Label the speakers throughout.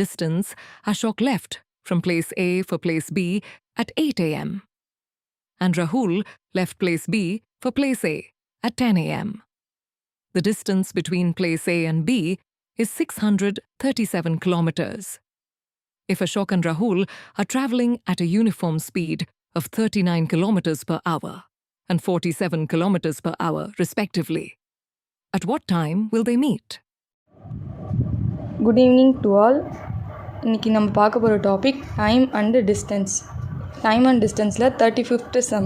Speaker 1: distance, Ashok left from place A for place B at 8 a.m. and Rahul left place B for place A at 10 a.m. The distance between place A and B is 637 kilometers. If Ashok and Rahul are traveling at a uniform speed of 39 kilometers per hour and 47 kilometers per hour respectively, at what time will they meet?
Speaker 2: Good evening to all. இன்னைக்கு நம்ம பார்க்க போகிற topic time and distance. Time and டிஸ்டன்ஸில் 35th sum.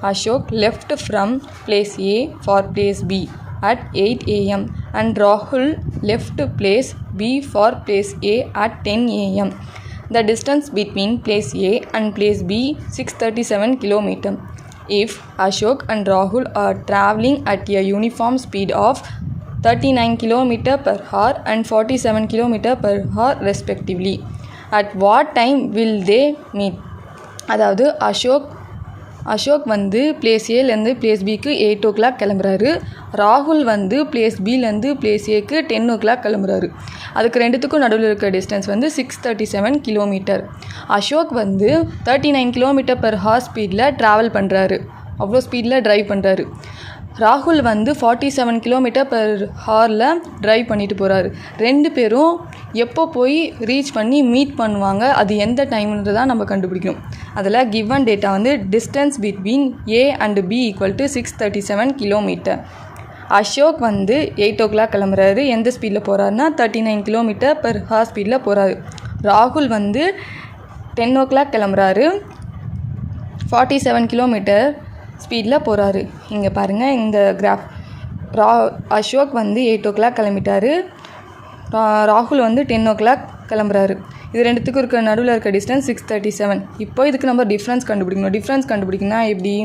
Speaker 2: Ashok left from place A for place B at 8 a.m. and Rahul left place B for place A at 10 a.m. The distance between place A and place B 637 km. If Ashok and Rahul are traveling at a uniform speed of 39 km per hour and 47 km per hour respectively, at what time will they meet? அதாவது அசோக் வந்து place ஏலேருந்து place பிக்கு 8 o'clock கிளம்புறாரு. ராகுல் வந்து place பிலேருந்து place ஏக்கு 10 o'clock கிளம்புறாரு. அதுக்கு ரெண்டுத்துக்கும் நடுவில் இருக்கிற டிஸ்டன்ஸ் வந்து 637 கிலோமீட்டர். அசோக் வந்து 39 km per hour ஸ்பீடில் ட்ராவல் பண்ணுறாரு, அவ்வளோ ஸ்பீடில் ட்ரைவ் பண்ணுறாரு. ராகுல் வந்து 47 km per hourல ட்ரைவ் பண்ணிட்டு போகிறாரு. ரெண்டு பேரும் எப்போ போய் ரீச் பண்ணி மீட் பண்ணுவாங்க, அது எந்த டைம்ன்றதான் நம்ம கண்டுபிடிக்கணும். அதில் கிவன் டேட்டா வந்து distance between A and B equal to 637 km. Ashok வந்து 8 o'clock கிளம்புறாரு. எந்த ஸ்பீடில் போகிறாருன்னா 39 km per hour ஸ்பீடில் போகிறாரு. ராகுல் வந்து 10 o'clock கிளம்புறாரு, 47 km ஸ்பீடில் போகிறாரு. இங்கே பாருங்கள் இந்த கிராஃப். அசோக் வந்து 8 o'clock கிளம்பிட்டாரு, ராகுல் வந்து 10 o'clock கிளம்புறாரு. இது ரெண்டுத்துக்கும் இருக்க நடுவில் இருக்க டிஸ்டன்ஸ் 637. இப்போ இதுக்கு நம்ம டிஃப்ரென்ஸ் கண்டுபிடிக்கணும். டிஃப்ரென்ஸ் கண்டுபிடிக்கணும்னா எப்படி?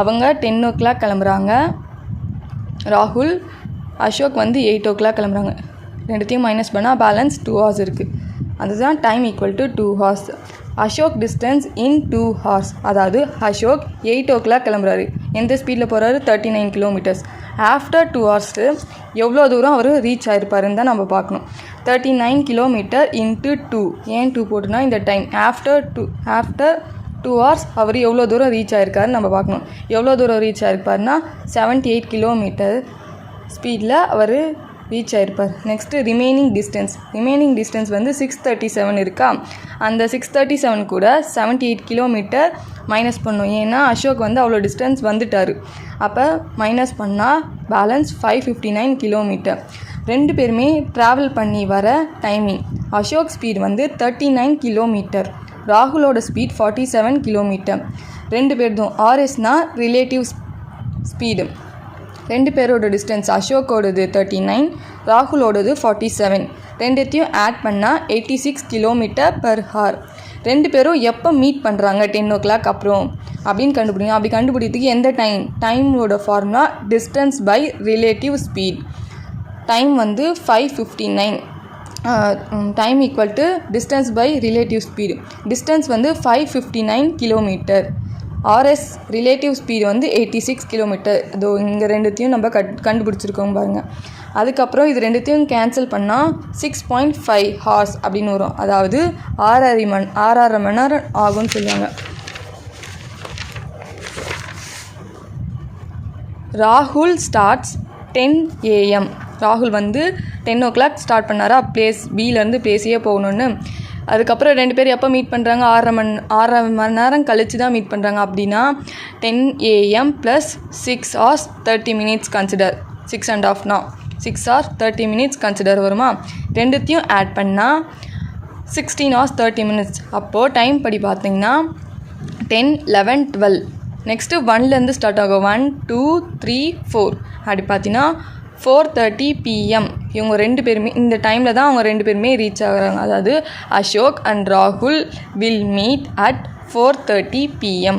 Speaker 2: அவங்க 10 o'clock கிளம்புறாங்க, ராகுல். அசோக் வந்து 8 o'clock கிளம்புறாங்க. ரெண்டுத்தையும் மைனஸ் பண்ணால் பேலன்ஸ் 2 hours இருக்குது. அதுதான் time equal to 2 hours. Ashok distance in 2 hours. அதாவது அசோக் 8 o'clock கிளம்புறாரு. எந்த ஸ்பீடில் போகிறாரு? 39 km. ஆஃப்டர் 2 hours எவ்வளோ தூரம் அவர் ரீச் ஆகிருப்பாருன்னு தான் நம்ம பார்க்கணும். 39 km இன்ட்டு 2. ஏன் 2 போட்டுனா இந்த டைம் ஆஃப்டர் 2 hours அவர் எவ்வளோ தூரம் ரீச் ஆகிருக்காருன்னு நம்ம பார்க்கணும். எவ்வளோ தூரம் ரீச் ஆகிருப்பாருன்னா 78 km ஸ்பீடில் அவர் ரீச் ஆகிருப்பார். நெக்ஸ்ட்டு ரிமைனிங் டிஸ்டன்ஸ் வந்து 637 இருக்கா. அந்த 637 கூட 78 km மைனஸ் பண்ணும். ஏன்னா அசோக் வந்து அவ்வளோ டிஸ்டன்ஸ் வந்துட்டார். அப்போ மைனஸ் பண்ணால் பேலன்ஸ் 559 km. ரெண்டு பேருமே ட்ராவல் பண்ணி வர டைமிங். அசோக் ஸ்பீட் வந்து 39 km, ராகுலோட ஸ்பீட் 47 km. ரெண்டு பேர்தும் ஆர்எஸ்னால் ரிலேட்டிவ் ஸ்பீடு. ரெண்டு பேரோட டிஸ்டன்ஸ் அசோக்கோடது 39, ராகுலோடது 47. ரெண்டுத்தையும் ஆட் பண்ணால் 86 km per hour. ரெண்டு பேரும் எப்போ மீட் பண்ணுறாங்க 10 o'clock அப்புறம் அப்படின்னு கண்டுபிடிங்க. அப்படி கண்டுபிடிக்கிறதுக்கு எந்த டைமோட formula distance by relative speed. Time வந்து 559. Time equal to distance by relative speed. Distance வந்து 559 km. ஆர்எஸ் ரிலேட்டிவ் ஸ்பீடு வந்து 86 km. இதோ இங்கே ரெண்டுத்தையும் நம்ம கண்டுபிடிச்சிருக்கோம் பாருங்கள். அதுக்கப்புறம் இது ரெண்டுத்தையும் கேன்சல் பண்ணால் 6.5 hours அப்படின்னு வரும். அதாவது 6.5 மணி நேரம் ஆகும்னு சொல்லுவாங்க. ராகுல் ஸ்டார்ட்ஸ் 10 a.m. ராகுல் வந்து 10 o'clock ஸ்டார்ட் பண்ணாரா பிளேஸ் பிலேருந்து பிளேஸ் ஏ போகணுன்னு. அதுக்கப்புறம் ரெண்டு பேர் எப்போ மீட் பண்ணுறாங்க? 6.5 மணி நேரம் கழித்து தான் மீட் பண்ணுறாங்க. அப்படின்னா 10 a.m. + 6 hours 30 minutes consider. 6 hours 30 minutes consider வருமா? ரெண்டுத்தையும் ஆட் பண்ணால் 16 hours 30 minutes. அப்போது டைம் படி பார்த்திங்கன்னா 10, 11, 12. நெக்ஸ்ட்டு 1லேருந்து ஸ்டார்ட் ஆகும். 1, 2, 3, 4. அப்படி பார்த்தீங்கன்னா 4:30 PM. இவங்க ரெண்டு பேருமே இந்த டைமில் தான் அவங்க ரெண்டு பேருமே ரீச் ஆகுறாங்க. அதாவது அசோக் அண்ட் ராகுல் வில் மீட் அட் 4:30 PM.